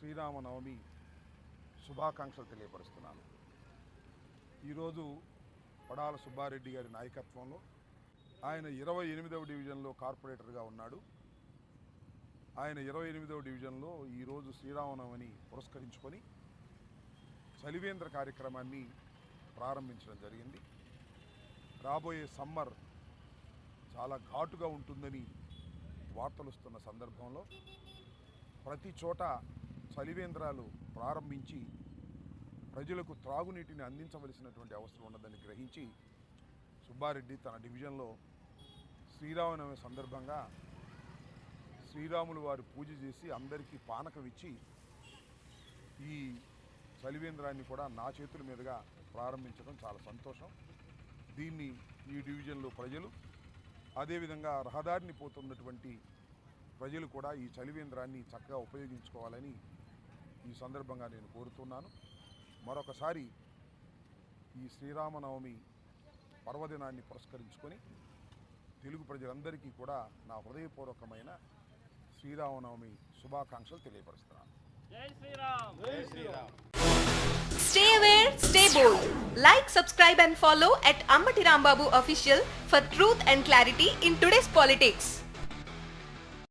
శ్రీరామనవమి శుభాకాంక్షలు తెలియపరుస్తున్నాను. ఈరోజు పడాల సుబ్బారెడ్డి గారి నాయకత్వంలో ఆయన 28వ డివిజన్లో కార్పొరేటర్గా ఉన్నాడు. ఆయన 28వ డివిజన్లో ఈరోజు శ్రీరామనవమిని పురస్కరించుకొని చలివేంద్ర కార్యక్రమాన్ని ప్రారంభించడం జరిగింది. రాబోయే సమ్మర్ చాలా ఘాటుగా ఉంటుందని వార్తలు వస్తున్న సందర్భంలో ప్రతి చోట చలివేంద్రాలు ప్రారంభించి ప్రజలకు త్రాగునీటిని అందించవలసినటువంటి అవసరం ఉన్నదని గ్రహించి సుబ్బారెడ్డి తన డివిజన్లో శ్రీరామనవమి సందర్భంగా శ్రీరాములు వారు పూజ చేసి అందరికీ పానకం ఇచ్చి ఈ చలివేంద్రాన్ని కూడా నా చేతుల మీదుగా ప్రారంభించడం చాలా సంతోషం. దీన్ని ఈ డివిజన్లో ప్రజలు, అదేవిధంగా రహదారిని పోతున్నటువంటి ప్రజలు కూడా ఈ చలివేంద్రాన్ని చక్కగా ఉపయోగించుకోవాలని ఈ సందర్భంగా నేను కోరుతున్నాను. మరొకసారి ఈ శ్రీరామనవమి పర్వదినాన్ని పురస్కరించుకొని తెలుగు ప్రజలందరికీ కూడా నా హృదయపూర్వకమైన శ్రీరామనవమి శుభాకాంక్షలు తెలియపరుస్తున్నాను. జై శ్రీరామ్. జై Sriram. Stay aware, stay bold. Like, subscribe and follow at Ambati Rambabu Official for truth and clarity in today's politics.